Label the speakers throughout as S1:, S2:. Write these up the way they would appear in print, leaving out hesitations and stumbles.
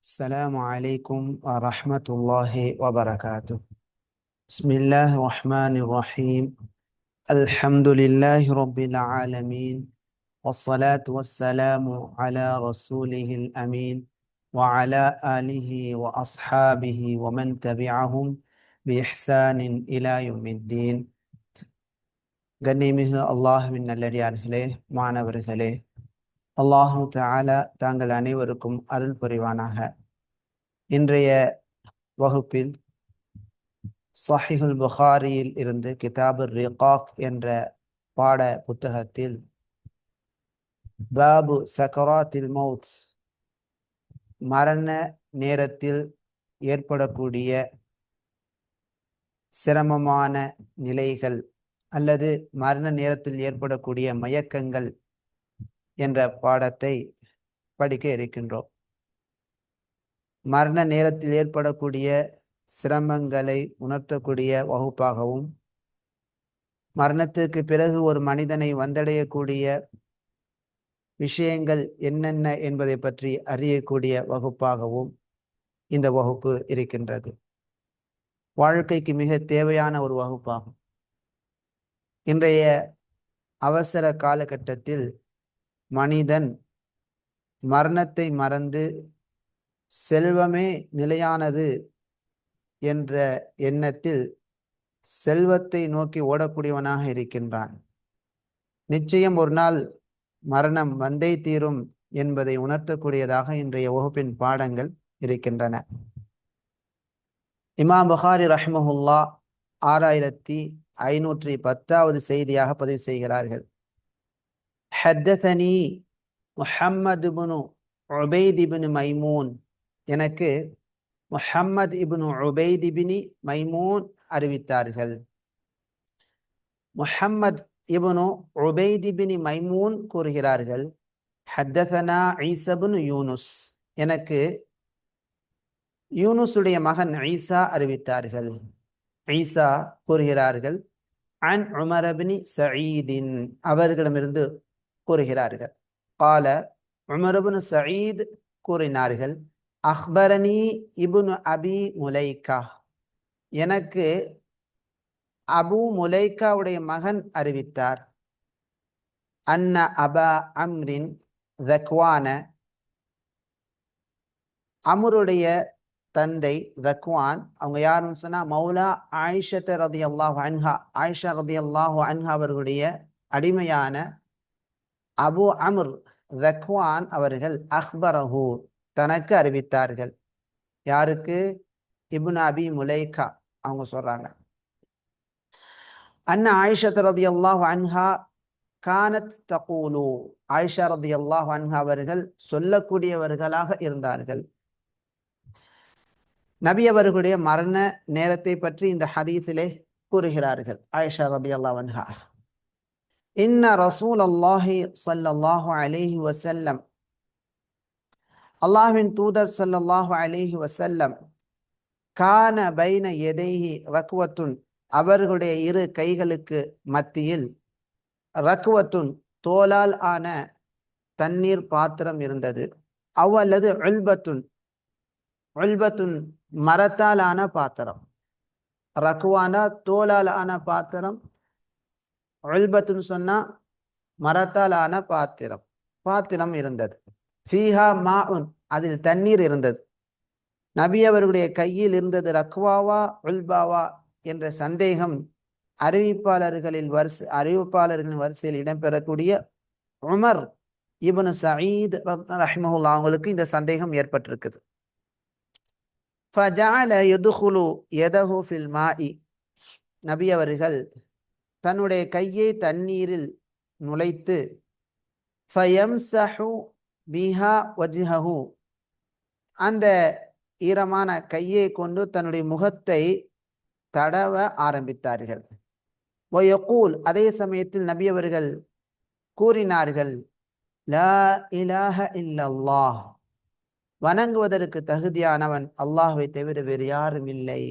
S1: السلام عليكم ورحمة الله وبركاته. بسم الله الرحمن الرحيم. الحمد لله رب العالمين، والصلاة والسلام على رسوله الأمين وعلى آله وأصحابه ومن تبعهم بإحسان إلى يوم الدين. கண்ணியமிகு அல்லாஹ்வின் நல்லடியார்களே, மாணவர்களே, அல்லாஹு தஆலா தாங்கள் அனைவருக்கும் அருள் புரிவானாக. இன்றைய வகுப்பில் சஹீஹுல் புகாரியில் இருந்து கிதாபுர் ரிகாக் என்ற பாட புத்தகத்தில் பாபு சக்கராத்தில் மௌத், மரண நேரத்தில் ஏற்படக்கூடிய சிரமமான நிலைகள் அல்லது மரண நேரத்தில் ஏற்படக்கூடிய மயக்கங்கள் என்ற பாடத்தை படிக்க இருக்கின்றோம். மரண நேரத்தில் ஏற்படக்கூடிய சிரமங்களை உணர்த்தக்கூடிய வகுப்பாகவும், மரணத்துக்கு பிறகு ஒரு மனிதனை வந்தடையக்கூடிய விஷயங்கள் என்னென்ன என்பதை பற்றி அறியக்கூடிய வகுப்பாகவும் இந்த வகுப்பு இருக்கின்றது. வாழ்க்கைக்கு மிக தேவையான ஒரு வகுப்பாகும். இன்றைய அவசர காலகட்டத்தில் மனிதன் மரணத்தை மறந்து செல்வமே நிலையானது என்ற எண்ணத்தில் செல்வத்தை நோக்கி ஓடக்கூடியவனாக இருக்கின்றான். நிச்சயம் ஒரு நாள் மரணம் வந்தே தீரும் என்பதை உணர்த்தக்கூடியதாக இன்றைய வகுப்பின் பாடங்கள் இருக்கின்றன. இமாம் புகாரி ரஹ்மஹுல்லா 6510வது செய்தியாக பதிவு செய்கிறார்கள். ஹத்தனி முஹம்மது இப்னு உபைத் இப்னு மைமூன், எனக்கு முஹம்மது இப்னு உபைத் இப்னு மைமூன் அறிவித்தார்கள். முஹம்மது இப்னு உபைத் இப்னு மைமூன் கூறுகிறார்கள், ஹத்தனா ஈஸா இப்னு யூனுஸ், எனக்கு யூனுஸுடைய மகன் ஈசா அறிவித்தார்கள். ஈசா கூறுகிறார்கள், அன் உமர் இப்னு சயீதின், அவர்களிடமிருந்து கூறுகிறார்கள். கால உமர் இப்னு சயீத் கூறினார்கள், அக்பரனி இப்னு அபி முலைகா, எனக்கு அபு முலைகாவுடைய மகன் அறிவித்தார். அன்ன அபா அம்ரின் தக்வான, அம்ருடைய தந்தை தக்வான், அவங்க யாருன்னு சொன்னா மௌலா ஆயிஷா ரலியல்லாஹு அன்ஹா, ஆயிஷா ரலியல்லாஹு அன்ஹா அவர்களுடைய அடிமையான அபு அம்ர் தக்வான் அவர்கள் அக்பரஹு, தனக்கு அறிவித்தார்கள். யாருக்கு? இப்னு அபி முலைகா அவங்க சொல்றாங்க. அன்ன ஆயிஷா ரலியல்லாஹு அன்ஹா கானத் தகூலு, ஆயிஷா ரலியல்லாஹு அன்ஹா அவர்கள் சொல்லக்கூடியவர்களாக இருந்தார்கள். நபி அவர்களுடைய மரண நேரத்தை பற்றி இந்த ஹதீஸிலே கூறுகிறார்கள். ஆயிஷா ரலியல்லாஹு அன்ஹா, இன்ன ரசூலல்லாஹி ஸல்லல்லாஹு அலைஹி வஸல்லம், அல்லாஹ்வின் தூதர் ஸல்லல்லாஹு அலைஹி வஸல்லம், கான பைன யதைஹி ரக்வத்துன், அவர்களுடைய இரு கைகளுக்கு மத்தியில் ரக்வத்துன், தோலால் ஆன தண்ணீர் பாத்திரம் இருந்தது. அவ்வல்லது உல்பத்துன், உல்பத்துன் மரத்தால் ஆன பாத்திரம். ரக்வானா தோலால் ஆன பாத்திரம், உல்பத்துன்னு சொன்னா மரத்தால் ஆன பாத்திரம், பாத்திரம் இருந்தது. ஃபீஹா மாஉன், அதில் தண்ணீர் இருந்தது. நபி அவர்களுடைய கையில் இருந்தது ரக்வாவா உல்பாவா என்ற சந்தேகம் அறிவிப்பாளர்களின் வரிசையில் இடம்பெறக்கூடிய உமர் இப்னு சயீத் ரஹ்மஹுல்லாஹ் அவங்களுக்கு இந்த சந்தேகம் ஏற்பட்டிருக்குது. ஃபஜஅல யதுகுலு யதஹு ஃபில் மாஇ, நபி அவர்கள் தன்னுடைய கையை தண்ணீரில் நுழைத்து ஃபயம்ஸஹு பிஹா வஜ்ஹஹு, அந்த ஈரமான கையை கொண்டு தன்னுடைய முகத்தை தடவ ஆரம்பித்தார்கள். வயகூல், அதே சமயத்தில் நபி அவர்கள் கூறினார்கள், லா இலாஹ இல்லல்லாஹ், வணங்குவதற்கு தகுதியானவன் அல்லாஹ்வை தவிர வேறு யாரும் இல்லை.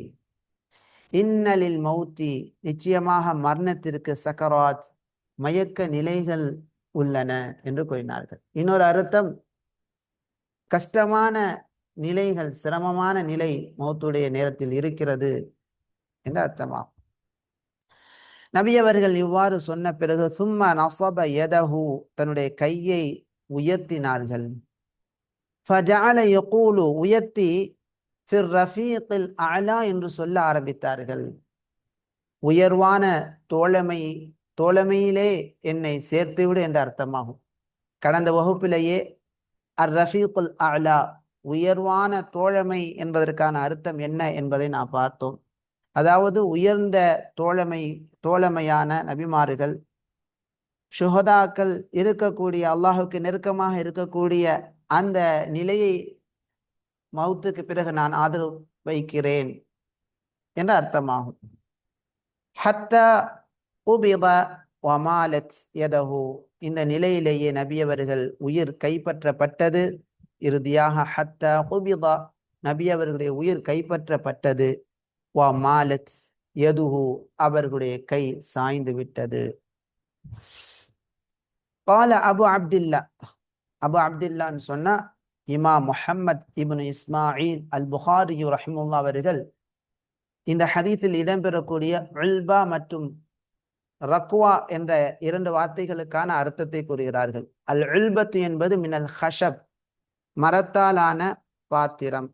S1: இன்னலில் மௌத்தி, நிச்சயமாக மரணத்திற்கு சக்கராத், மயக்க நிலைகள் உள்ளன என்று கூறினார்கள். இன்னொரு அர்த்தம், கஷ்டமான நிலைகள், சிரமமான நிலை மௌத்துடைய நேரத்தில் இருக்கிறது என்று அர்த்தமாகும். நபி அவர்கள் இவ்வாறு சொன்ன பிறகு சும்மா நஸப யதஹு, தன்னுடைய கையை உயர்த்தினார்கள். ஃபஜஅல யகூலு, உயர்த்தி ஃபிர் ரஃபீக்கில் அலா என்று சொல்ல ஆரம்பித்தார்கள். உயர்வான தோழமையிலே என்னை சேர்த்துவிடு என்று அர்த்தமாகும். கடந்த வகுப்பிலேயே அர் ரஃபீக்குல் அலா, உயர்வான தோழமை என்பதற்கான அர்த்தம் என்ன என்பதை நாம் பார்த்தோம். அதாவது உயர்ந்த தோழமையான நபிமார்கள், ஷுஹதாக்கள் இருக்கக்கூடிய, அல்லாஹுக்கு நெருக்கமாக இருக்கக்கூடிய அந்த நிலையை மௌத்துக்கு பிறகு நான் ஆதரவு வைக்கிறேன் என்ற அர்த்தமாகும். ஹத்தா உபித வமாலத் யதஹு, இந்த நிலையிலேயே நபியவர்கள் உயிர் கைப்பற்றப்பட்டது. இறுதியாக ஹத்தா உபித, நபியவர்களுடைய உயிர் கைப்பற்றப்பட்டது. வமாலத் யதுஹு, அவர்களுடைய கை சாய்ந்து விட்டது. கால அபு அப்துல்லா, அபு அப்துல்லான்னு சொன்னா இமாம் முஹம்மத் இப்னு இஸ்மாயில் அல் புகாரி ரஹிமுல்லா அவர்கள் இந்த ஹதீஸில் இடம்பெறக்கூடிய உல்பா மற்றும் ரக்வா என்ற இரண்டு வார்த்தைகளுக்கான அர்த்தத்தை கூறுகிறார்கள். அல் உல்பத்து என்பது மினல் ஹஷப், மரத்தாலான பாத்திரம்.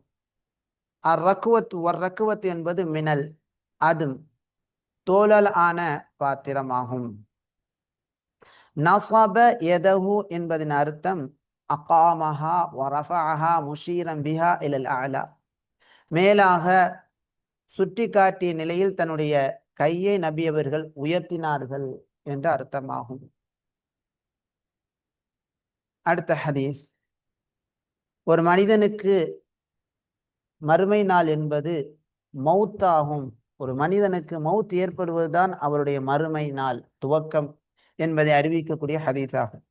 S1: ரக்குவத் என்பது மினல் அதும், தோலல் ஆன பாத்திரமாகும். நஸப யதஹு என்பதின் அர்த்தம் அகாமஹா வரஃபஅஹா முஷீரன் பிஹா இலல் அலா, மேலாக சுட்டி காட்டிய நிலையில் தன்னுடைய கையை நபியவர்கள் உயர்த்தினார்கள் என்ற அர்த்தமாகும். அடுத்த ஹதீஸ், ஒரு மனிதனுக்கு மறுமை நாள் என்பது மௌத்தாகும். ஒரு மனிதனுக்கு மௌத் ஏற்படுவதுதான் அவருடைய மறுமை நாள் துவக்கம் என்பதை அறிவிக்கக்கூடிய ஹதீஸ் ஆகும்.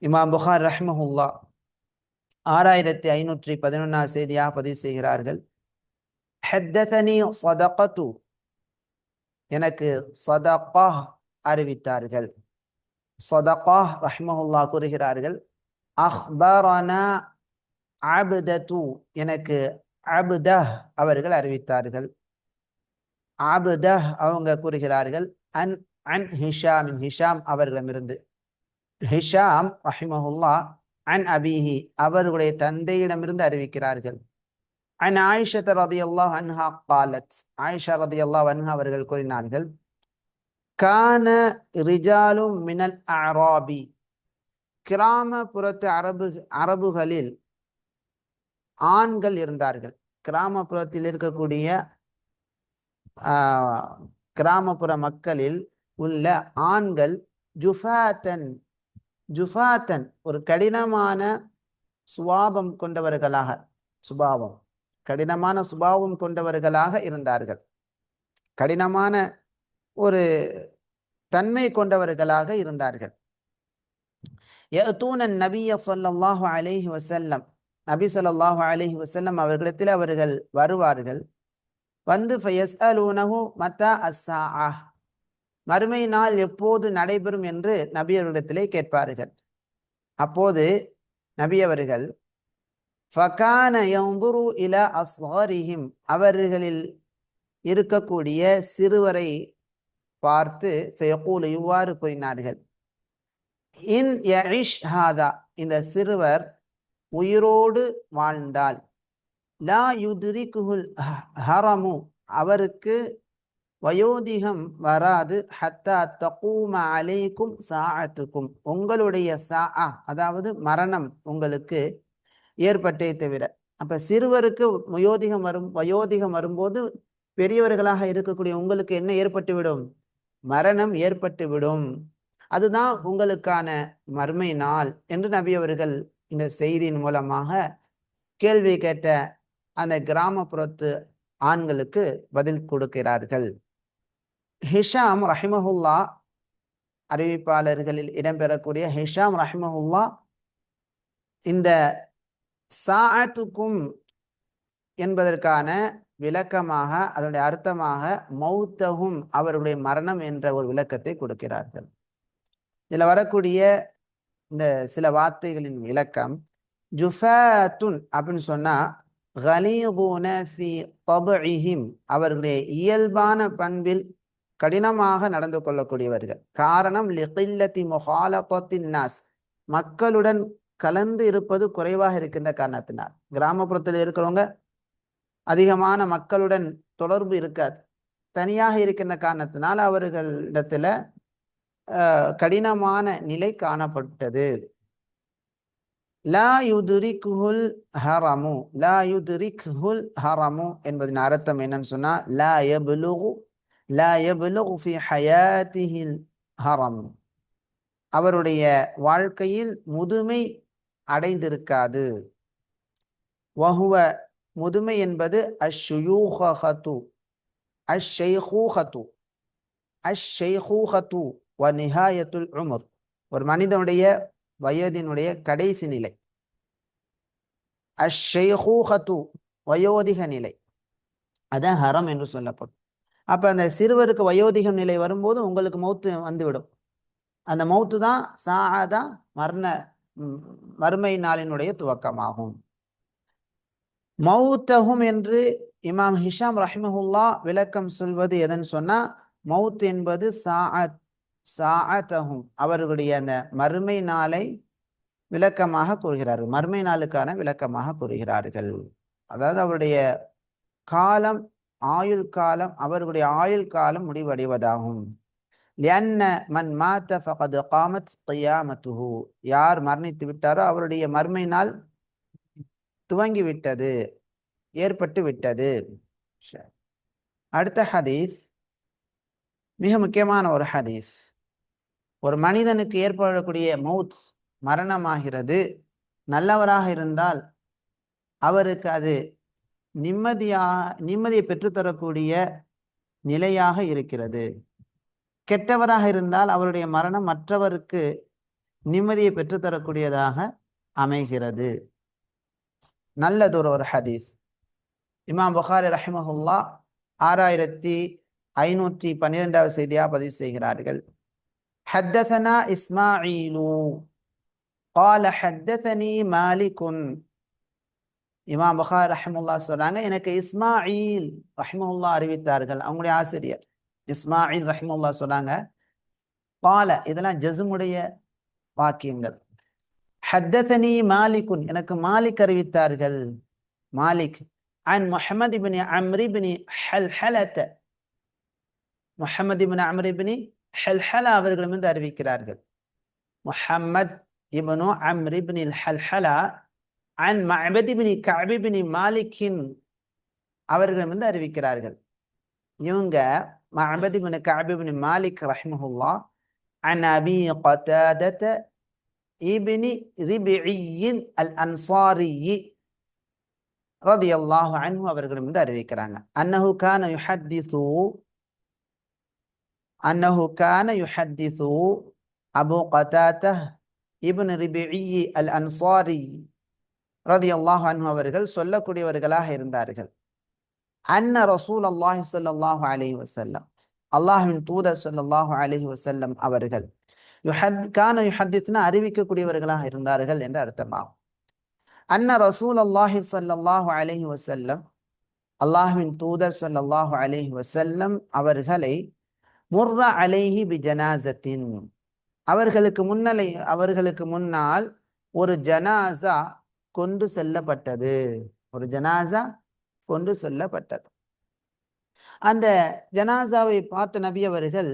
S1: இமாம் புகார் ரஹ்மஹுல்லா 6511 செய்தியாக பதிவு செய்கிறார்கள். ஹத்தனி சதகத்து, எனக்கு சதகா அறிவித்தார்கள். சதகா ரஹ்மஹுல்லா கூறுகிறார்கள், அஹ்பரனா அப்தது, எனக்கு அப்தஹ் அவர்கள் அறிவித்தார்கள். அப்தஹ் அவங்க கூறுகிறார்கள் அன் அன் ஹிஷாம், ஹிஷாம் அவர்களிடமிருந்து. ஹிஷாம் ரஹிமஹுல்லா அன் அபிஹி, அவர்களுடைய தந்தையிடமிருந்து அறிவிக்கிறார்கள். அன் ஆயிஷா ரலியல்லாஹு அன்ஹா காலத், ஆயிஷா ரலியல்லாஹு அன்ஹா அவர்கள் கூறினார்கள், கான ரிஜாலும் மினல் அராபி, கிராமப்புறத்து அரபுகளில் ஆண்கள் இருந்தார்கள். கிராமப்புறத்தில் இருக்கக்கூடிய கிராமப்புற மக்களில் உள்ள ஆண்கள் ஜுஃபாத்தன், ஜுஃபாத்தன் ஒரு கடினமான சுபாவம் கொண்டவர்களாக, கடினமான சுபாவம் கொண்டவர்களாக இருந்தார்கள். கடினமான ஒரு தன்மை கொண்டவர்களாக இருந்தார்கள். யஅதூன நபிய ஸல்லல்லாஹு அலைஹி வஸல்லம், நபி ஸல்லல்லாஹு அலைஹி வஸல்லம் அவர்களிடத்தில் அவர்கள் வருவார்கள். வந்து ஃபயஸ்அலூனஹு மத்தா அஸ்ஸாஅ, மறுமை நாள் எப்போது நடைபெறும் என்று நபி அவர்களிடத்திலே கேட்பார்கள். அப்போது நபி அவர்கள் ஃபகான யன்துரு இலா அஸ்கரிஹிம், அவர்களில் இருக்கக்கூடிய சிறுவரை பார்த்து ஃபயகூல், இவ்வாறு கூறினார்கள், இன் யஇஷ் ஹாதா, இந்த சிறுவர் உயிரோடு வாழ்ந்தால், லா யுத்ரிகுல் ஹரமு, அவருக்கு வயோதிகம் வராது, ஹத்தா தகூம அலைக்கும் சாஅத்துக்கும், உங்களுடைய சாஅ அதாவது மரணம் உங்களுக்கு ஏற்பட்டே தவிர. அப்ப சிறுவருக்கு வயோதிகம் வரும்போது பெரியவர்களாக இருக்கக்கூடிய உங்களுக்கு என்ன ஏற்பட்டுவிடும்? மரணம் ஏற்பட்டுவிடும். அதுதான் உங்களுக்கான மறுமை நாள் என்று நபி அவர்கள் இந்த செய்தியின் மூலமாக கேள்வி கேட்ட அந்த கிராமப்புறத்து ஆண்களுக்கு பதில் கொடுக்கிறார்கள். ஹிஷாம் ரஹிமஹுல்லா, அறிவிப்பாளர்களில் இடம்பெறக்கூடிய ஹிஷாம் ரஹிமஹுல்லா இந்த சாஅத்துக்கும் என்பதற்கான விளக்கமாக, அதனுடைய அர்த்தமாக மௌத்தகும், அவருடைய மரணம் என்ற ஒரு விளக்கத்தை கொடுக்கிறார்கள். இதில் வரக்கூடிய இந்த சில வார்த்தைகளின் விளக்கம், ஜுஃபாத்துன் அப்படின்னு சொன்னா கலீதுன ஃபி தபஇஹிம், அவர்களுடைய இயல்பான பண்பில் கடினமாக நடந்து கொள்ளக்கூடியவர்கள். காரணம் லிகில்லத்தி முஹாலகத்தின் நாஸ், மக்களுடன் கலந்து இருப்பது குறைவாக இருக்கின்ற காரணத்தினால். கிராமப்புறத்தில் இருக்கிறவங்க அதிகமான மக்களுடன் தொடர்பு இருக்காது, தனியாக இருக்கின்ற காரணத்தினால் அவர்களிடத்துல கடினமான நிலை காணப்பட்டது. லா யுதுரிக்குல் ஹரமு, லா யுதுரிக்குல் ஹரமு என்பதின் அர்த்தம் என்னன்னு சொன்னா லா யபுலுகு ஃபி ஹயாத்திஹில் ஹரம், அவருடைய வாழ்க்கையில் முதுமை அடைந்திருக்காது. வஹுவ, முதுமை என்பது அஷ்ஷுயூஹது, அஷ்ஷைஹூஹது, அஷ்ஷைஹூஹது வ நிஹாயத்துல் உமர், ஒரு மனிதனுடைய வயதினுடைய கடைசி நிலை. அஷ்ஷைஹூஹது, வயோதிக நிலை, அதான் ஹரம் என்று சொல்லப்படும். அப்போ அந்த சிறுவருக்கு வயோதிக நிலை வரும்போது உங்களுக்கு மௌத்து வந்துவிடும். அந்த மௌத்து தான் சாஆதா, மறுமை நாளினுடைய துவக்கமாகும். மௌத்தஹும் என்று இமாம் ஹிஷாம் ரஹிமஹுல்லா விளக்கம் சொல்வது எதன்னு சொன்னா, மௌத் என்பது சாஅத்தஹும், அவர்களுடைய அந்த மறுமை நாளை விளக்கமாக கூறுகிறார்கள், மறுமை நாளுக்கான விளக்கமாக கூறுகிறார்கள். அதாவது அவருடைய காலம், ஆயுள் காலம், அவர்களுடைய ஆயுள் காலம் முடிவடைவதாகும். லியன்ன மன் மாத ஃபகத் காமத் கியாமத்துஹு, யார் மரணித்து விட்டாரோ அவருடைய மறுமை நாள் துவங்கி விட்டது, ஏற்பட்டு விட்டது. அடுத்த ஹதீஸ் மிக முக்கியமான ஒரு ஹதீஸ். ஒரு மனிதனுக்கு ஏற்படக்கூடிய மௌத், மரணமாகிறது, நல்லவராக இருந்தால் அவருக்கு அது நிம்மதியை பெற்றுத்தரக்கூடிய நிலையாக இருக்கிறது. கெட்டவராக இருந்தால் அவருடைய மரணம் மற்றவருக்கு நிம்மதியை பெற்றுத்தரக்கூடியதாக அமைகிறது. நல்லதொரு ஒரு ஹதீஸ். இமாம் புகாரி ரஹிமஹுல்லா 6512வது செய்தியாக பதிவு செய்கிறார்கள். ஹத்தஸனா இஸ்மாஈலு قال حدثني مالك. இமாம் புகாரி ரஹிமஹுல்லா சொல்றாங்க, எனக்கு இஸ்மாயில் ரஹிமஹுல்லா அறிவித்தார்கள். அவங்களுடைய ஆசிரியர் இஸ்மாயில் ரஹிமஹுல்லா சொல்றாங்க, قال, இதெல்லாம் ஜஸ்முடைய வாக்கியங்கள். ஹத்தஸனி மாலிகுன், எனக்கு மாலிக் அறிவித்தார்கள். மாலிக் அன் முஹம்மது இப்னு அம்ர் இப்னு ஹல்ஹலத, முஹம்மது இப்னு அம்ர் இப்னு ஹல்ஹலா அவர்களிடமிருந்து அறிவிக்கிறார்கள். முஹம்மத் இப்னு அம்ர் இப்னு ஹல்ஹலா அன் மஅபத் இப்னு கஅப் இப்னு மாலிக்கின் அவர்களிடமிருந்து அறிவிக்கிறார்கள். இவங்க மஅபத் இப்னு கஅப் இப்னு மாலிக் ரஹிமஹுல்லா அன் அபி கதாதத இப்னு ரிபிஇய்யின் அல் அன்சாரி ரலியல்லாஹு அன்ஹு அவர்களிடமிருந்து அறிவிக்கிறாங்க. அன்னஹு கான யுஹத்திஸு அபூ கதாதா இப்னு ரிபிஇய் அல் அன்சாரி ரலியல்லாஹு அன்ஹு அவர்கள் சொல்லக்கூடியவர்களாக இருந்தார்கள். அன்ன ரசூலல்லாஹி ஸல்லல்லாஹு அலைஹி வஸல்லம், அல்லாஹ்வின் தூதர் ஸல்லல்லாஹு அலைஹி வஸல்லம் அவர்கள் கான யுஹத்திஸ்னா அறிவிக்கக்கூடியவர்களாக இருந்தார்கள் என்று அர்த்தமாகும். அன்ன ரசூலல்லாஹி ஸல்லல்லாஹு அலைஹி வஸல்லம், அல்லாஹ்வின் தூதர் ஸல்லல்லாஹு அலைஹி வஸல்லம் அவர்களை முர்ர அலைஹி பிஜனாஸத்தின், அவர்களுக்கு முன்னால் ஒரு ஜனாஸா கொண்டு செல்லப்பட்டது, ஒரு ஜனாஸா கொண்டு செல்லப்பட்டது. அந்த ஜனாஸாவை பார்த்த நபி அவர்கள்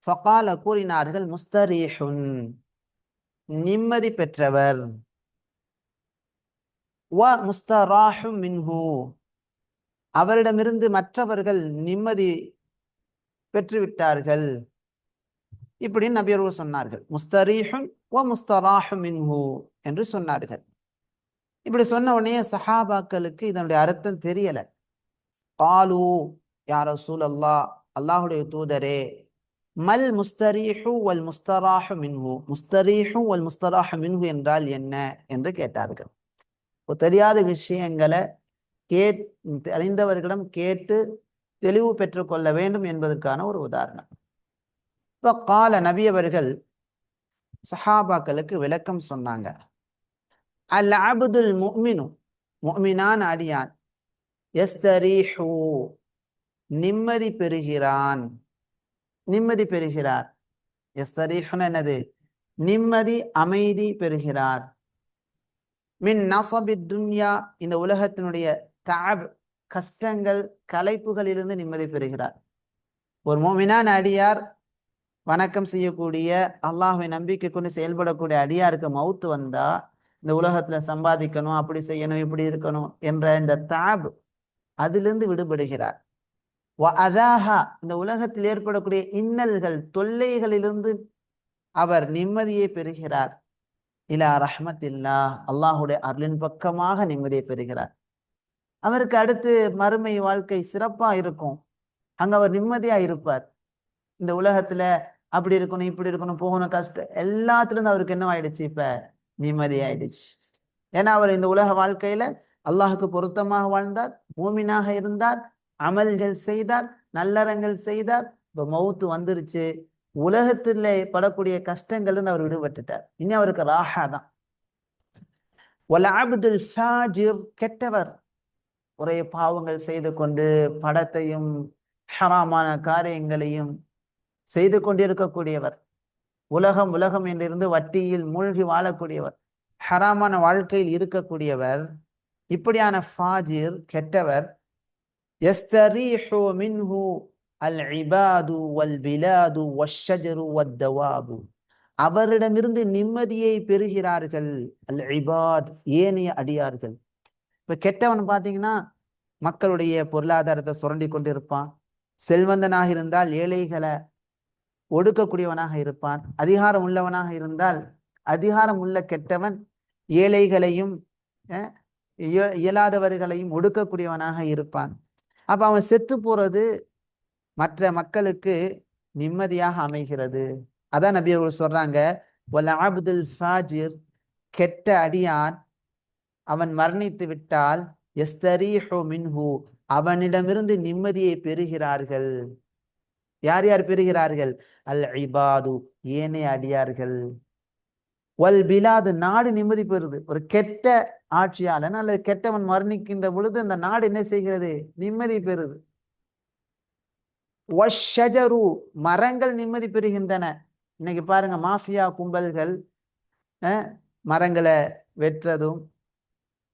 S1: ஃபகால கூறினார்கள், முஸ்தரீஹுன், நிம்மதி பெற்றவர், வ முஸ்தராஹு மின்ஹு, அவரிடமிருந்து மற்றவர்கள் நிம்மதி பெற்றுவிட்டார்கள். இப்படி நபி அவர்கள் சொன்னார்கள். முஸ்தரீஹுன் வ முஸ்தராஹு மின்ஹு என்று சொன்னார்கள். இப்படி சொன்ன உடனே சஹாபாக்களுக்கு இதனுடைய அர்த்தம் தெரியல. காலு யா ரசூலல்லாஹ், அல்லாஹுடைய தூதரே, மல் முஸ்தரீஹு வல் முஸ்தராஹு மின்ஹு, முஸ்தரீஹு வல் முஸ்தராஹு மின்ஹு என்றால் என்ன என்று கேட்டார்கள். தெரியாத விஷயங்களை அறிந்தவர்களிடம் கேட்டு தெளிவு பெற்றுக்கொள்ள வேண்டும் என்பதற்கான ஒரு உதாரணம். இப்போ கால நபி அவர்கள் சஹாபாக்களுக்கு விளக்கம் சொன்னாங்க. அல் அப்துல் முஃமினு, முஃமினான் அடியான், யஸ்தரீஹு, நிம்மதி பெறுகிறான், நிம்மதி பெறுகிறார். யஸ்தரீஹுன்னு என்னது? நிம்மதி, அமைதி பெறுகிறார். மின் நஸபி துன்யா, இந்த உலகத்தினுடைய தஅப், கஷ்டங்கள், களைப்புகளிலிருந்து நிம்மதி பெறுகிறார். ஒரு முஃமினான் அடியார், வணக்கம் செய்யக்கூடிய, அல்லாஹ்வை நம்பிக்கை கொண்டு செயல்படக்கூடிய அடியாருக்கு மௌத்து வந்தா, இந்த உலகத்துல சம்பாதிக்கணும், அப்படி செய்யணும், இப்படி இருக்கணும் என்ற இந்த தஅப், அதிலிருந்து விடுபடுகிறார். அதாஹா, இந்த உலகத்தில் ஏற்படக்கூடிய இன்னல்கள், தொல்லைகளிலிருந்து அவர் நிம்மதியை பெறுகிறார். இலா ரஹ்மத்தில்லா, அல்லாஹுடைய அருளின் பக்கமாக நிம்மதியை பெறுகிறார். அவருக்கு அடுத்து மறுமை வாழ்க்கை சிறப்பா இருக்கும். அங்க அவர் நிம்மதியா இருப்பார். இந்த உலகத்துல அப்படி இருக்கணும், இப்படி இருக்கணும், போகணும், கஷ்டம் எல்லாத்துல இருந்து அவருக்கு என்ன ஆயிடுச்சு? இப்ப நிம்மதி ஆயிடுச்சு. ஏன்னா அவர் இந்த உலக வாழ்க்கையில அல்லாஹுக்கு பொருத்தமாக வாழ்ந்தார், மூமினாக இருந்தார், அமல்கள் செய்தார், நல்லறங்கள் செய்தார். இப்ப மௌத்து வந்துருச்சு, உலகத்துல படக்கூடிய கஷ்டங்கள் இருந்து அவர் விடுபட்டுட்டார். இனி அவருக்கு ராஹா தான். வல் அப்துல் ஃபாஜிர், கெட்டவர், ஒரே பாவங்கள் செய்து கொண்டு படத்தையும் ஹராமான காரியங்களையும் செய்து கொண்டிருக்கக்கூடியவர், உலகம் உலகம் என்றிருந்து வட்டியில் மூழ்கி வாழக்கூடியவர், ஹராமான வாழ்க்கையில் இருக்கக்கூடியவர், இப்படியான ஃபாஜிர், கெட்டவர், யஸ்தரீஹு மின்ஹு அல் இபாது வல் பிலாது வஷ்ஷஜரு வத்தவாபு, அவரிடமிருந்து நிம்மதியை பெறுகிறார்கள். அல் இபாத், ஏனைய அடியார்கள். இப்ப கெட்டவன் பார்த்தீங்கன்னா மக்களுடைய பொருளாதாரத்தை சுரண்டி கொண்டு இருப்பான். செல்வந்தனாக இருந்தால் ஏழைகளை ஒடுக்கக்கூடியவனாக இருப்பான். அதிகாரம் உள்ளவனாக இருந்தால், அதிகாரம் உள்ள கெட்டவன் ஏழைகளையும் இயலாதவர்களையும் ஒடுக்கக்கூடியவனாக இருப்பான். அப்ப அவன் செத்து போறது மற்ற மக்களுக்கு நிம்மதியாக அமைகிறது. அதான் நபி அவர்கள் சொல்றாங்க, வல் அப்துல் ஃபாஜிர், கெட்ட அடியான், அவன் மரணித்து விட்டால் யஸ்தரீஹு மின்ஹு, அவனிடமிருந்து நிம்மதியை பெறுகிறார்கள். யார் யார் பெறுகிறார்கள்? அல் இபாது, ஏனைய அடியார்கள். வல் பிலாது, நாடு நிம்மதி பெறுது. ஒரு கெட்ட ஆட்சியாளன் அல்லது கெட்டவன் மரணிக்கின்ற பொழுது அந்த நாடு என்ன செய்கிறது? நிம்மதி பெறுது. வஷ்ஷஜரு, மரங்கள் நிம்மதி பெறுகின்றன. இன்னைக்கு பாருங்க, மாஃபியா கும்பல்கள் மரங்களை வெட்டுறதும்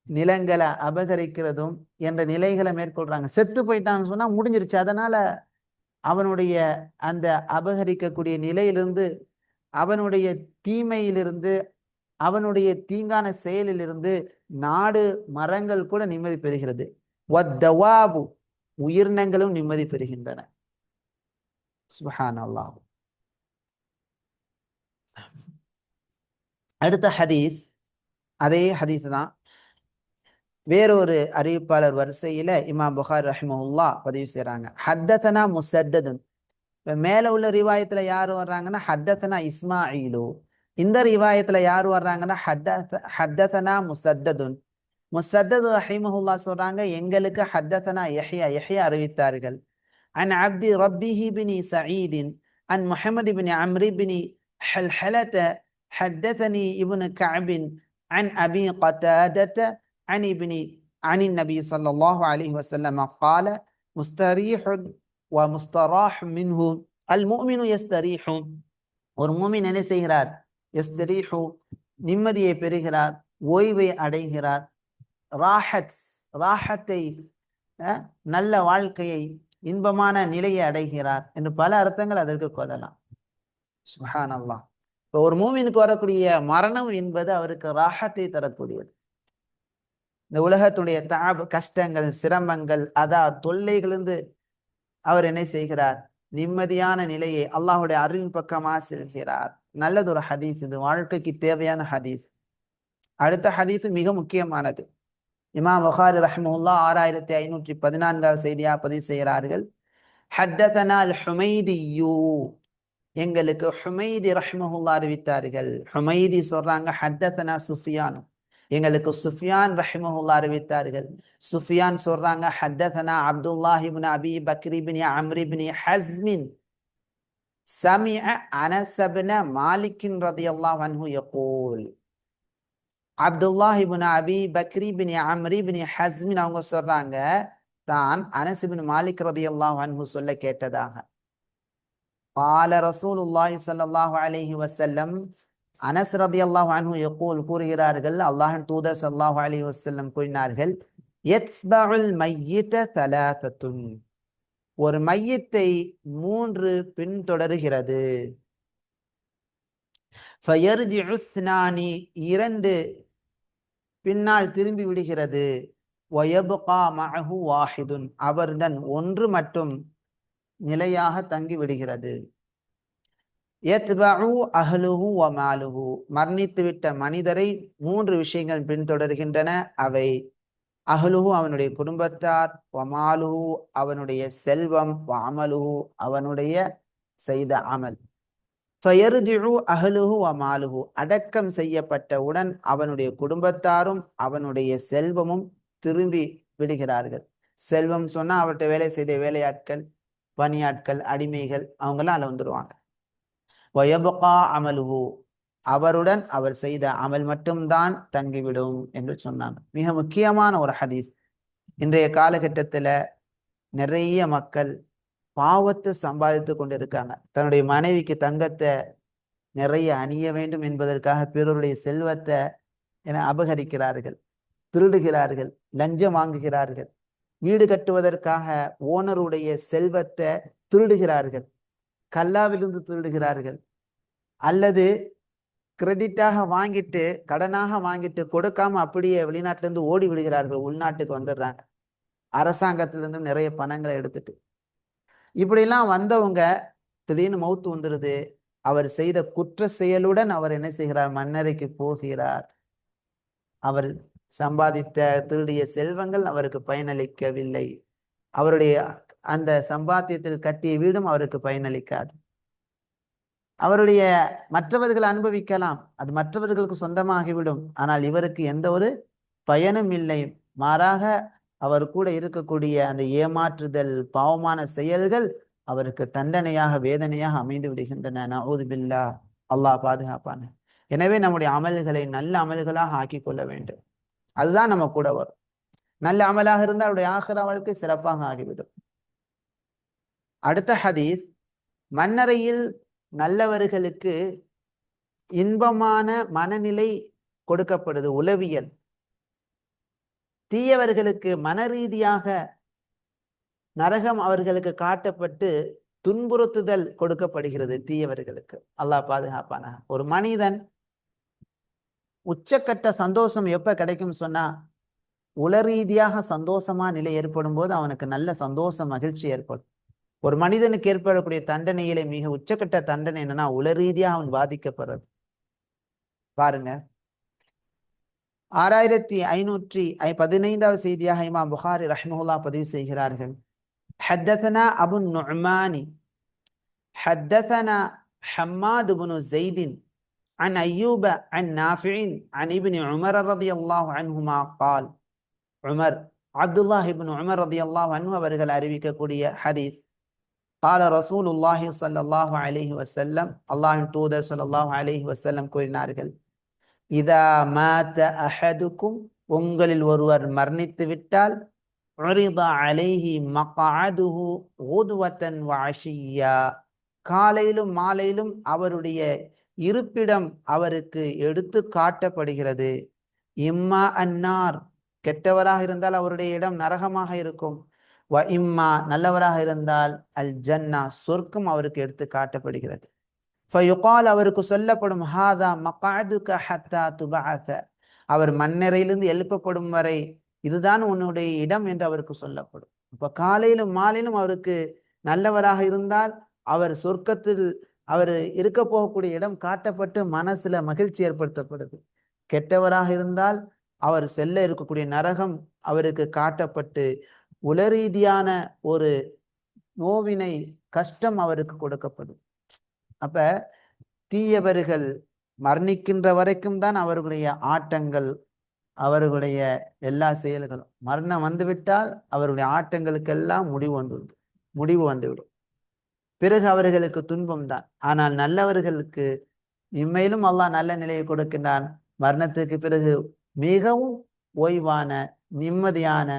S1: நிலங்களை அபகரிக்கிறதும் என்ற நிலைகளை மேற்கொள்றாங்க. செத்து போயிட்டான்னு சொன்னா முடிஞ்சிருச்சு. அதனால அவனுடைய அந்த அபகரிக்கக்கூடிய நிலையிலிருந்து, அவனுடைய தீமையிலிருந்து, அவனுடைய தீங்கான செயலிலிருந்து நாடு, மரங்கள் கூட நிம்மதி பெறுகிறது. வத்தவாபு, உயிரினங்களும் நிம்மதி பெறுகின்றன. சுப்ஹானல்லாஹ். அடுத்த ஹதீஸ், அதே ஹதீஸ் தான், வேறொரு அறிவிப்பாளர் வரிசையில இமாம் புகாரி ரஹ்மஹுல்லாஹ் பதிவு செய்றாங்க. ஹத்ததனா முஸத்ததுன், மேல உள்ள ரிவாயத்துல யார் வர்றாங்கன்னா ஹத்ததனா இஸ்மாயிலு, இந்த ரிவாயத்துல யார் வர்றாங்கன்னா ஹத்ததனா முஸத்ததுன். முஸத்தத் ரஹிமஹுல்லாஹ் சொல்றாங்க, எங்களுக்கு ஹத்ததனா யஹ்யா, யஹ்யா அறிவித்தார்கள். عن عبد ربه بن سعيد عن محمد بن عمرو بن حلحلة حدثني ابن كعب عن أبي قتادة عن النبي صلى الله عليه وسلم قال مستريح ومستراح منه المؤمن يستريح. ஒரு மூமின் என்ன செய்கிறார்? யஸ்தரீஹு, நிம்மதியை பெறுகிறார், ஓய்வை அடைகிறார். ராஹத், ராஹத்தை, நல்ல வாழ்க்கையை, இன்பமான நிலையை அடைகிறார் என்று பல அர்த்தங்கள் அதற்கு கொள்ளலாம். சுப்ஹானல்லாஹ். இப்போ ஒரு மூமினுக்கு வரக்கூடிய மரணம் என்பது அவருக்கு ராஹத்தை தரக்கூடியது. இந்த உலகத்துடைய தாப், கஷ்டங்கள், சிரமங்கள், தொல்லைகளிலிருந்து அவர் என்ன செய்கிறார்? நிம்மதியான நிலையை, அல்லாஹுடைய அருளின் பக்கமாக செல்கிறார். நல்லதொரு ஹதீஸ், இது வாழ்க்கைக்கு தேவையான ஹதீஸ். அடுத்த ஹதீஸ் மிக முக்கியமானது. இமாம் புகாரி ரஹ்மஹுல்லாஹ் 6514வது செய்தியா பதிவு செய்கிறார்கள். ஹத்ததனா அல் ஹுமைதியு, எங்களுக்கு ஹுமைதி ரஹ்மஹுல்லாஹ் அறிவித்தார்கள். ஹுமைதி சொல்றாங்க, ஹத்ததனா சுஃபியான், எங்களுக்கு சுஃபியான் ரஹ்மஹுல்லாஹ் அறிவித்தார்கள். சுஃபியான் சொல்றாங்க, ஹத்ததனா அப்துல்லாஹ் இப்னு அபி பக்ர் இப்னு அம்ர் இப்னு ஹஸ்மின் சமிஅ அனஸ் இப்னு மாலிக் ரலியல்லாஹு அன்ஹு யகூல். அப்துல்லாஹ் இப்னு அபி பக்ரி பின் அம்ரி பின் ஹஸ்மின் அவங்க சொல்றாங்க, தான் அனஸ் இப்னு மாலிக் ரலியல்லாஹு அன்ஹு சொல்ல கேட்டதாக. قال رسول الله صلى الله عليه وسلم அனஸ் ரலியல்லாஹு அன்ஹு யகூல் கூறுகிறார்கள், அல்லாஹ்வின் தூதர் ஸல்லல்லாஹு அலைஹி வஸல்லம் கூறினார்கள், யத்பஉல் மய்யித தலாதத்துன், ஒரு மையத்தை 3 பின்தொடர்கிறது. ஃபயர்ஜிஉ இஸ்னானி, 2 பின்னால் திரும்பி விடுகிறது. வயபுகா மஅஹு வாஹிதுன், அவருடன் 1 மட்டும் நிலையாக தங்கி விடுகிறது. யத்பஉ அஹ்லுஹு வ மாலுஹு, மரணித்துவிட்ட மனிதரை 3 விஷயங்கள் பின்தொடர்கின்றன. அவை அஹ்லுஹு, அவனுடைய குடும்பத்தார், வ மாலுஹு, அவனுடைய செல்வம், வ அமலுஹு, அவனுடைய செய்த அமல். ஃபயர்ஜிஉ அஹ்லுஹு வ மாலுஹு, அடக்கம் செய்யப்பட்டவுடன் அவனுடைய குடும்பத்தாரும் அவனுடைய செல்வமும் திரும்பி விடுகிறார்கள். செல்வம் சொன்னா அவர்கிட்ட வேலை செய்த வேலையாட்கள், பணியாட்கள், அடிமைகள், அவங்கெல்லாம் அதில் வந்துடுவாங்க. வயபுகா அமலுஹு, அவருடன் அவர் செய்த அமல் மட்டும்தான் தங்கிவிடும் என்று சொன்னாங்க. மிக முக்கியமான ஒரு ஹதீஸ். இன்றைய காலகட்டத்தில் நிறைய மக்கள் பாவத்தை சம்பாதித்து கொண்டு இருக்காங்க. தன்னுடைய மனைவிக்கு தங்கத்தை நிறைய அணிய வேண்டும் என்பதற்காக பிறருடைய செல்வத்தை அபகரிக்கிறார்கள், திருடுகிறார்கள், லஞ்சம் வாங்குகிறார்கள். வீடு கட்டுவதற்காக ஓனருடைய செல்வத்தை திருடுகிறார்கள், கல்லாவிலிருந்து திருடுகிறார்கள். அல்லது கிரெடிட்டாக வாங்கிட்டு, கடனாக வாங்கிட்டு கொடுக்காம அப்படியே வெளிநாட்டிலிருந்து ஓடி விடுகிறார்கள், உள்நாட்டுக்கு வந்துடுறாங்க. அரசாங்கத்திலிருந்து நிறைய பணங்களை எடுத்துட்டு. இப்படிலாம் வந்தவங்க திடீர்னு மௌத்து வந்துடுது. அவர் செய்த குற்ற செயலுடன் அவர் என்ன செய்கிறார்? மண்ணறைக்கு போகிறார். அவர் சம்பாதித்த திருடிய செல்வங்கள் அவருக்கு பயனளிக்கவில்லை. அவருடைய அந்த சம்பாத்தியத்தில் கட்டிய வீடும் அவருக்கு பயனளிக்காது. அவருடைய மற்றவர்கள் அனுபவிக்கலாம், அது மற்றவர்களுக்கு சொந்தமாகிவிடும். ஆனால் இவருக்கு எந்த ஒரு பயனும் இல்லை. மாறாக அவர் கூட இருக்கக்கூடிய அந்த ஏமாற்றுதல், பாவமான செயல்கள் அவருக்கு தண்டனையாக, வேதனையாக அமைந்து விடுகின்றன. நஊது பில்லாஹ், அல்லாஹ் பாதுகாப்பான. எனவே நம்முடைய அமல்களை நல்ல அமல்களாக ஆக்கி கொள்ள வேண்டும். அதுதான் நம்ம கூட வரும். நல்ல அமலாக இருந்தால் அவருடைய ஆகிரா வாழ்க்கை சிறப்பாக ஆகிவிடும். அடுத்த ஹதீஸ், மன்னரையில் நல்லவர்களுக்கு இன்பமான மனநிலை கொடுக்கப்படுது, உளவியல். தீயவர்களுக்கு மனரீதியாக நரகம் அவர்களுக்கு காட்டப்பட்டு துன்புறுத்துதல் கொடுக்கப்படுகிறது தீயவர்களுக்கு. அல்லாஹ் பாதுகாப்பான. ஒரு மனிதன் உச்சக்கட்ட சந்தோஷம் எப்ப கிடைக்கும் சொன்னா, உளரீதியாக சந்தோஷமா நிலை ஏற்படும் போது அவனுக்கு நல்ல சந்தோஷம், மகிழ்ச்சி ஏற்படும். ஒரு மனிதனுக்கு ஏற்படக்கூடிய தண்டனையிலே மிக உச்சக்கட்ட தண்டனை என்னன்னா, உளரீதியாக அவன் பாதிக்கப்படுறது. பாருங்க, 6515வது செய்தியாக இமாம் புகாரி ரஹ்மஹுல்லாஹ் பதிவு செய்கிறார்கள். ஹத்ததனா அபு நுஅமானி ஹத்ததனா ஹம்மாது பின் ஸைத் عن أيوب عن نافع عن ابن عمر رضي الله عنهما قال. உமர், அப்துல்லாஹ் இப்னு உமர் ரலியல்லாஹு அன்ஹு அவர்கள் அறிவிக்கக்கூடிய ஹதீஸ். قال رسول الله صلى الله عليه وسلم, அல்லாஹ்வின் தூதர் ஸல்லல்லாஹு அலைஹி வஸல்லம் கூறினார்கள், இதா மாத அஹதுக்கும், உங்களில் ஒருவர் மரணித்து விட்டால், உரித அலைஹி மக்அதுஹு குதுவத்தன் வ அஷிய்யா, காலையிலும் மாலையிலும் அவருடைய இருப்பிடம் அவருக்கு எடுத்து காட்டப்படுகிறது. இம்மா அன்னார், கெட்டவராக இருந்தால் அவருடைய இடம் நரகமாக இருக்கும். வ இம்மா, நல்லவராக இருந்தால் அல் ஜன்னா, சொர்க்கம் அவருக்கு எடுத்து காட்டப்படுகிறது. ஃபயுகால், அவருக்கு சொல்லப்படும், ஹாதா மக்அதுக ஹத்தா துபஅஸ, அவர் மண்ணறையிலிருந்து எழுப்பப்படும் வரை இதுதான் உன்னுடைய இடம் என்று அவருக்கு சொல்லப்படும். இப்ப காலையிலும் மாலையிலும் அவருக்கு நல்லவராக இருந்தால் அவர் சொர்க்கத்தில் அவர் இருக்க போகக்கூடிய இடம் காட்டப்பட்டு மனசுல மகிழ்ச்சி ஏற்படுத்தப்படுது. கெட்டவராக இருந்தால் அவர் செல்ல இருக்கக்கூடிய நரகம் அவருக்கு காட்டப்பட்டு உளரீதியான ஒரு நோவினை, கஷ்டம் அவருக்கு கொடுக்கப்படும். அப்ப தீயவர்கள் மரணிக்கின்ற வரைக்கும் தான் அவர்களுடைய ஆட்டங்கள், அவர்களுடைய எல்லா செயல்களும். மரணம் வந்துவிட்டால் அவருடைய ஆட்டங்களுக்கெல்லாம் முடிவு வந்துவிடும். பிறகு அவர்களுக்கு துன்பம் தான். ஆனால் நல்லவர்களுக்கு இம்மையிலும் அல்லாஹ் நல்ல நிலையை கொடுக்கின்றான், மரணத்துக்கு பிறகு மிகவும் ஓய்வான நிம்மதியான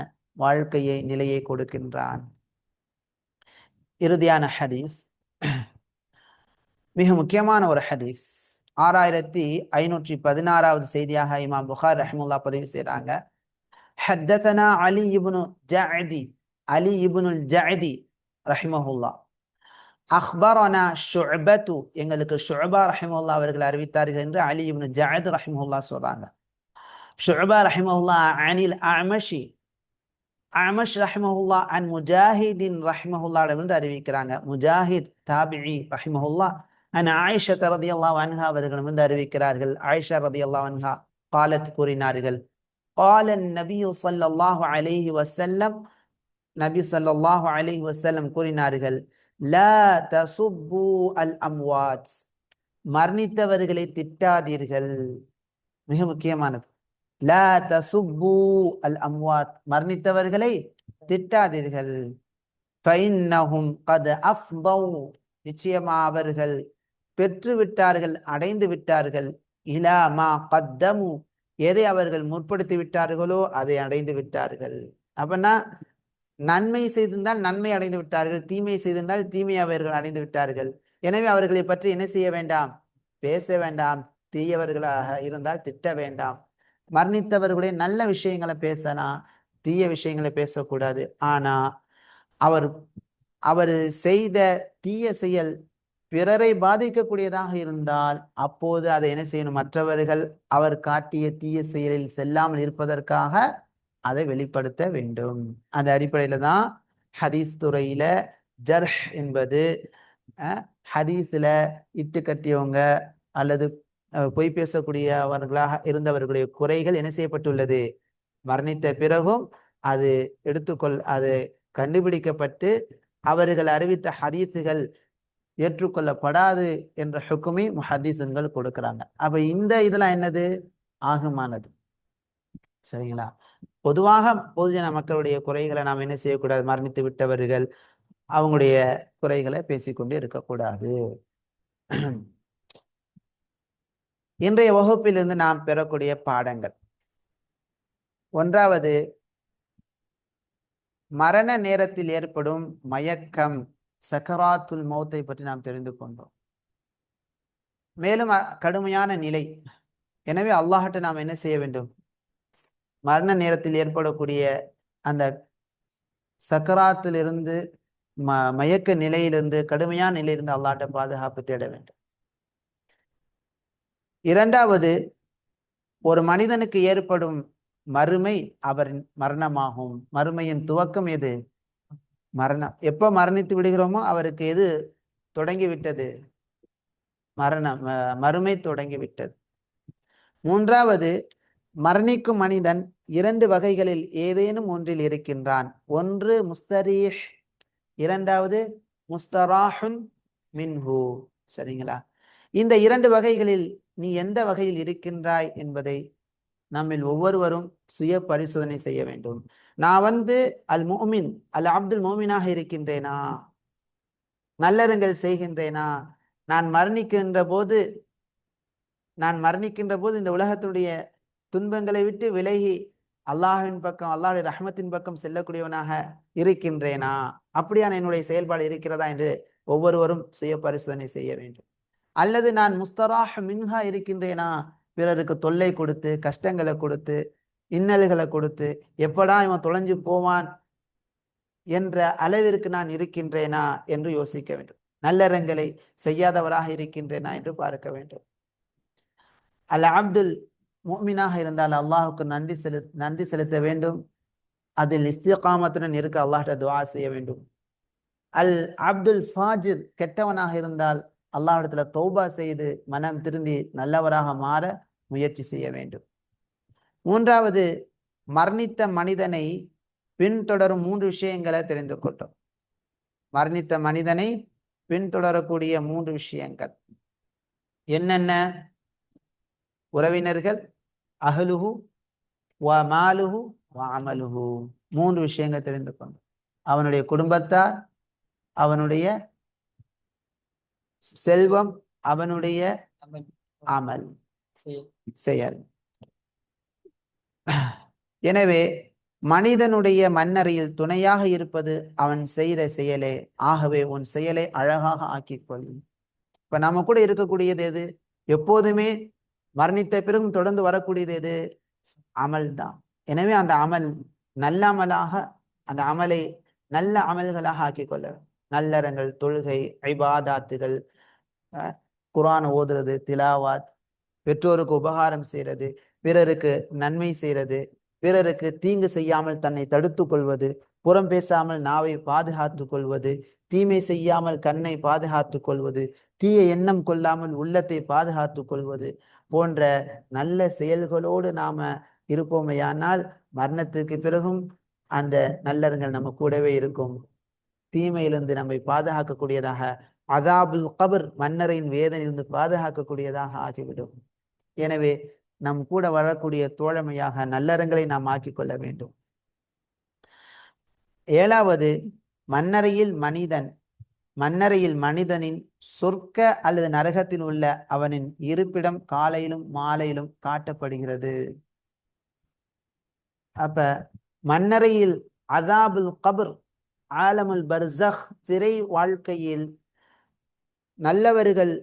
S1: வாழ்க்கையை நிலையை கொடுக்கின்றான். இறுதியான ஹதீஸ், மிக முக்கியமான ஒரு ஹதீஸ், 6516வது செய்தியாக இமாம் புகார் ரஹ்மத்துல்லாஹி பதிவு செய்றாங்க. ஹத்ததனா அலி இப்னு ஜஅதி, அலி இப்னுல் ஜஅதி ரஹிமஹுல்லாஹ், அக்பரனா ஷுஅபத்து, எங்களுக்கு ஷுஅபா ரஹிமஹுல்லாஹ் அவர்கள் அறிவித்தார்கள் என்று அலி இப்னு ஜஅத் ரஹிமஹுல்லாஹ் சொல்றாங்க. ஷுஅபா ரஹிமஹுல்லாஹ் அனில் அஅமஷி, அஅமஷ் ரஹிமஹுல்லாஹ் அன் முஜாஹிதின் ரஹிமஹுல்லாஹ் இருந்து அறிவிக்கிறாங்க. முஜாஹித் தாபிஇ ரஹிமஹுல்லாஹ் அன் ஆயிஷா ரலியல்லாஹு அன்ஹா அவர்களிடமிருந்து அறிவிக்கிறார்கள். ஆயிஷா ரலியல்லாஹு அன்ஹா قالت கூறினார்கள், قال النبي صلى الله عليه وسلم, நபி ஸல்லல்லாஹு அலைஹி வஸல்லம் கூறினார்கள், லா தசுப்பு அல் அம்வாத், மரணித்தவர்களை திட்டாதீர்கள். மிக முக்கியமானது. லா தசுப்பு அல் அம்வாத், மரணித்தவர்களை திட்டாதீர்கள். ஃபைன்னஹும் கத் அஃதௌ, நிச்சயமா அவர்கள் பெற்று விட்டார்கள், அடைந்து விட்டார்கள். இலா மா கத்தமு, எதை அவர்கள் முற்படுத்தி விட்டார்களோ அதை அடைந்து விட்டார்கள். அப்பனா நன்மை செய்திருந்தால் நன்மை அடைந்து விட்டார்கள், தீமை செய்திருந்தால் தீமை அவர்கள் அடைந்து விட்டார்கள். எனவே அவர்களை பற்றி என்ன செய்ய வேண்டாம்? பேச வேண்டாம். தீயவர்களாக இருந்தால் திட்ட வேண்டாம். மரணித்தவர்களுடைய நல்ல விஷயங்களை பேசலாம், தீய விஷயங்களை பேசக்கூடாது. ஆனா அவர் அவர் செய்த தீய செயல் பிறரை பாதிக்கக்கூடியதாக இருந்தால் அப்போது அதை என்ன செய்யணும்? மற்றவர்கள் அவர் காட்டிய தீய செயலில் செல்லாமல் இருப்பதற்காக அதை வெளிப்படுத்த வேண்டும். அந்த அடிப்படையில தான் ஹதீஸ் துறையில ஜர்ஹ் என்பது ஹதீஸ்ல இட்டு கட்டியவங்க அல்லது பொய் பேசக்கூடியவர்களாக இருந்தவர்களுடைய குறைகள் என்ன செய்யப்பட்டுள்ளது? மரணித்த பிறகும் அது அது கண்டுபிடிக்கப்பட்டு அவர்கள் அறிவித்த ஹதீஸுகள் ஏற்றுக்கொள்ளப்படாது என்ற ஹுக்குமை முஹதீஸ்கள் கொடுக்கிறாங்க. அப்ப இந்த இதெல்லாம் என்னது? ஆகுமானது. சரிங்களா? பொதுவாக பொதுஜன மக்களுடைய குறைகளை நாம் என்ன செய்யக்கூடாது? மரணித்து விட்டவர்கள் அவங்களுடைய குறைகளை பேசிக்கொண்டு இருக்கக்கூடாது. இன்றைய வகுப்பிலிருந்து நாம் பெறக்கூடிய பாடங்கள், ஒன்றாவது, மரண நேரத்தில் ஏற்படும் மயக்கம், சக்கராத்துல் மௌத்தை பற்றி நாம் தெரிந்து கொண்டோம். மேலும் கடுமையான நிலை. எனவே அல்லாஹ்ட்ட நாம் என்ன செய்ய வேண்டும்? மரண நேரத்தில் ஏற்படக்கூடிய அந்த சக்கராத்திலிருந்து மயக்க நிலையிலிருந்து, கடுமையான நிலையிலிருந்து அல்லாஹ்ட்ட பாதுகாப்பு தேட வேண்டும். இரண்டாவது, ஒரு மனிதனுக்கு ஏற்படும் மறுமை அவரின் மரணமாகும். மறுமையின் துவக்கம் எது? மரணம். எப்ப மரணித்து விடுகிறோமோ அவருக்கு எது தொடங்கிவிட்டது? மரணம், மறுமை தொடங்கிவிட்டது. மூன்றாவது, மரணிக்கும் மனிதன் இரண்டு வகைகளில் ஏதேனும் ஒன்றில் இருக்கின்றான். ஒன்று முஸ்தரீஹ், இரண்டாவது முஸ்தராஹுன் மின்ஹு. சரிங்களா? இந்த இரண்டு வகைகளில் நீ எந்த வகையில் இருக்கின்றாய் என்பதை நம்மில் ஒவ்வொருவரும் சுய பரிசோதனை செய்ய வேண்டும். நான் அல் முஃமின், அல் அப்துல் மோமினாக இருக்கின்றேனா? நல்லறங்கள் செய்கின்றேனா? நான் மரணிக்கின்ற போது இந்த உலகத்துடைய துன்பங்களை விட்டு விலகி அல்லாஹ்வின் பக்கம், அல்லாஹ்வுடைய ரஹ்மத்தின் பக்கம் செல்லக்கூடியவனாக இருக்கின்றேனா? அப்படியான என்னுடைய செயல்பாடு இருக்கிறதா என்று ஒவ்வொருவரும் சுய பரிசோதனை செய்ய வேண்டும். அல்லது நான் முஸ்தராஹ் மின்ஹா இருக்கின்றேனா? பிறருக்கு தொல்லை கொடுத்து, கஷ்டங்களை கொடுத்து, இன்னல்களை கொடுத்து, எப்படா இவன் தொலைஞ்சு போவான் என்ற அளவிற்கு நான் இருக்கின்றேனா என்று யோசிக்க வேண்டும். நல்லறங்களை செய்யாதவராக இருக்கின்றேனா என்று பார்க்க வேண்டும். அல் அப்துல் முஃமினாக இருந்தால் அல்லாஹுக்கு நன்றி செலுத்த வேண்டும். அதில் இஸ்திகாமத்துடன் இருக்க அல்லாஹ்ட்ட துஆ செய்ய வேண்டும். அல் அப்துல் ஃபாஜிர், கெட்டவனாக இருந்தால் அல்லாஹ்விடத்துல தௌபா செய்து மனம் திருந்தி நல்லவராக மாற முயற்சி செய்ய வேண்டும். மூன்றாவது, மரணித்த மனிதனை பின்தொடரும் 3 விஷயங்களை தெரிந்து கொண்டோம். மரணித்த மனிதனை பின்தொடரக்கூடிய 3 விஷயங்கள் என்னென்ன? உறவினர்கள், அஹ்லுஹு வ மாலுஹு வ அமலுஹு. 3 விஷயங்கள் தெரிந்து கொண்டோம். அவனுடைய குடும்பத்தார், அவனுடைய செல்வம், அவனுடைய அமல். செயல். எனவே மனிதனுடைய மண்ணறையில் துணையாக இருப்பது அவன் செய்த செயலே. ஆகவே உன் செயலை அழகாக ஆக்கிக்கொள். இப்ப நம்ம கூட இருக்கக்கூடியது எது? எப்போதுமே மரணித்த பிறகும் தொடர்ந்து வரக்கூடியது எது? அமல் தான். எனவே அந்த அமல் நல்ல அமலாக, அந்த அமலை நல்ல அமல்களாக ஆக்கிக்கொள்ள. நல்லறங்கள், தொழுகை, இபாதாத்துகள், குர்ஆன் ஓதுறது, திலாவாத், பெற்றோருக்கு உபகாரம் செய்யறது, பிறருக்கு நன்மை செய்யறது, பிறருக்கு தீங்கு செய்யாமல் தன்னை தடுத்து கொள்வது, புறம் பேசாமல் நாவை பாதுகாத்து கொள்வது, தீமை செய்யாமல் கண்ணை பாதுகாத்து கொள்வது, தீய எண்ணம் கொள்ளாமல் உள்ளத்தை பாதுகாத்து கொள்வது போன்ற நல்ல செயல்களோடு நாம இருப்போமையானால் மரணத்துக்கு பிறகும் அந்த நல்லறங்கள் நம்ம கூடவே இருக்கும். தீமையிலிருந்து நம்மை பாதுகாக்கக்கூடியதாக, அதாபுல் கபர் மன்னரின் வேதனையிலிருந்து பாதுகாக்கக்கூடியதாக ஆகிவிடும். எனவே நம் கூட வரக்கூடிய தோழமையாக நல்லறங்களை நாம் ஆக்கிக்கொள்ள வேண்டும். 7வது, மன்னரையில் மனிதனின் சொர்க்க அல்லது நரகத்தில் உள்ள அவனின் இருப்பிடம் காலையிலும் மாலையிலும் காட்டப்படுகிறது. அப்ப மன்னரையில் அதாபுல் கபர், ஆலமுல் பர்சக், சிறை வாழ்க்கையில் நல்லவர்கள்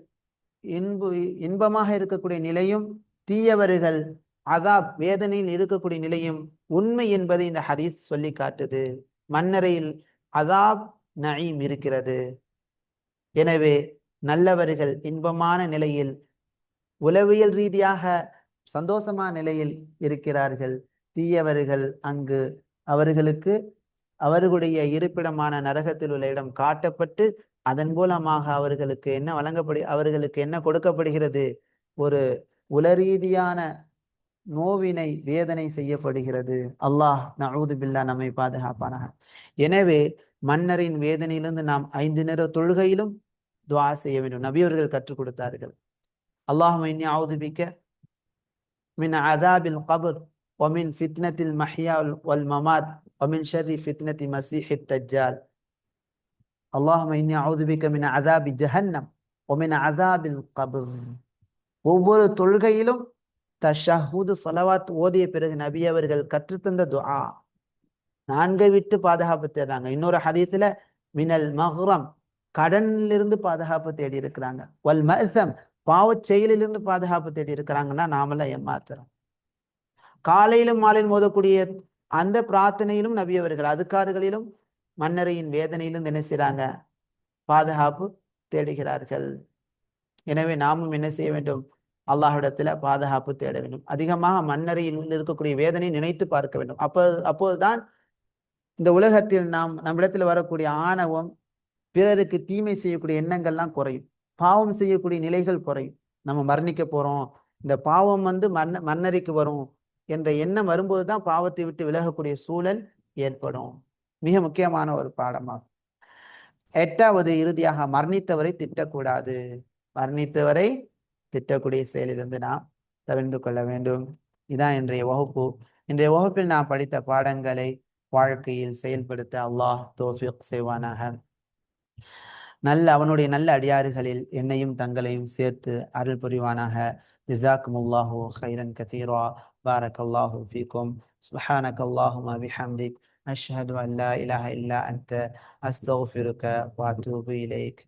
S1: இன்பமாக இருக்கக்கூடிய நிலையும், தீயவர்கள் அதாப் வேதனையில் இருக்கக்கூடிய நிலையும் உண்மை என்பதை இந்த ஹதீஸ் சொல்லி காட்டுது. மன்னரையில் அதாப், நயீம் இருக்கிறது. எனவே நல்லவர்கள் இன்பமான நிலையில், உளவியல் ரீதியாக சந்தோஷமான நிலையில் இருக்கிறார்கள். தீயவர்கள் அங்கு அவர்களுக்கு அவர்களுடைய இருப்பிடமான நரகத்தில் உள்ள இடம் காட்டப்பட்டு அதன் மூலமாக அவர்களுக்கு என்ன கொடுக்கப்படுகிறது? ஒரு உளரீதியான நோவினை, வேதனை செய்யப்படுகிறது. அல்லாஹ் நஊது பில்லாஹ் நம்மை பாதுகாப்பானாக. எனவே மன்னரின் வேதனையிலிருந்து நாம் 5 நேர தொழுகையிலும் துஆ செய்ய வேண்டும். நபி அவர்கள் கற்றுக் கொடுத்தார்கள். அல்லாஹும்ம இன்னி அஊது பிக்க மின் அஸாபில் கப்ர் வ மின் ஃபித்னத்தில் மஹ்யா வல் மமாத் வ மின் ஷர்ரி ஃபித்னத்தி மஸீஹித் தஜ்ஜால். அல்லாஹும்ம இன்னி அஊது பிக்க மின் அஸாபி ஜஹன்னம் வ மின் அஸாபில் கப்ர். ஒவ்வொரு தொழுகையிலும் தஷஹுது ஸலவாத் ஓதிய பிறகு நபி அவர்கள் கற்றுத்தந்த துஆ. 4 விட்டு பாதுகாப்பு தேடுறாங்க. இன்னொரு ஹதீஸ்ல மினல் மஹ்ரம், கடனிலிருந்து பாதுகாப்பு தேடி இருக்கிறாங்க. வல் மஅஸம், பாவச் செயலிலிருந்து பாதுகாப்பு தேடி இருக்கிறாங்கன்னா நாமெல்லாம் ஏமாத்துறோம். காலையிலும் மாலையிலும் ஓதக்கூடிய அந்த பிரார்த்தனையிலும் நபி அவர்கள் அதுக்காறுகளிலும் மன்னரையின் வேதனையிலும் என்ன செய்றாங்க? பாதுகாப்பு தேடுகிறார்கள். எனவே நாமும் என்ன செய்ய வேண்டும்? அல்லாஹ்விடத்துல பாதுகாப்பு தேட வேண்டும். அதிகமாக மன்னரையில் இருக்கக்கூடிய வேதனை நினைத்து பார்க்க வேண்டும். அப்போதுதான் இந்த உலகத்தில் நம்மிடத்தில் வரக்கூடிய ஆணவம், பிறருக்கு தீமை செய்யக்கூடிய எண்ணங்கள்லாம் குறையும், பாவம் செய்யக்கூடிய நிலைகள் குறையும். நம்ம மரணிக்க போறோம், இந்த பாவம் மன்னரைக்கு வரும் என்ற எண்ணம் வரும்போதுதான் பாவத்தை விட்டு விலகக்கூடிய சூழல் ஏற்படும். மிக முக்கியமான ஒரு பாடமாகும். 8வது, இறுதியாக மரணித்தவரை திட்டக்கூடாது. மரணித்தவரை திட்டக்கூடிய செயலிலிருந்து நாம் தவிர்த்து கொள்ள வேண்டும். இதான் இன்றைய வகுப்பு. இன்றைய வகுப்பில் நாம் படித்த பாடங்களை வாழ்க்கையில் செயல்படுத்த அல்லாஹ் தௌஃபீக் செய்வானாக. அவனுடைய நல்ல அடியாறுகளில் என்னையும் தங்களையும் சேர்த்து அருள் புரிவானாக. ஜஸாக்குமுல்லாஹு கைரன் கதீரா. பாரக்கல்லாஹு ஃபீக்கும். சுப்ஹானக அல்லாஹும்ம பிஹம்திக், அஷ்ஹது அன் லா இலாஹா இல்லா அன்த, அஸ்தக்ஃபிருக வ அத்தூபு இலைக்.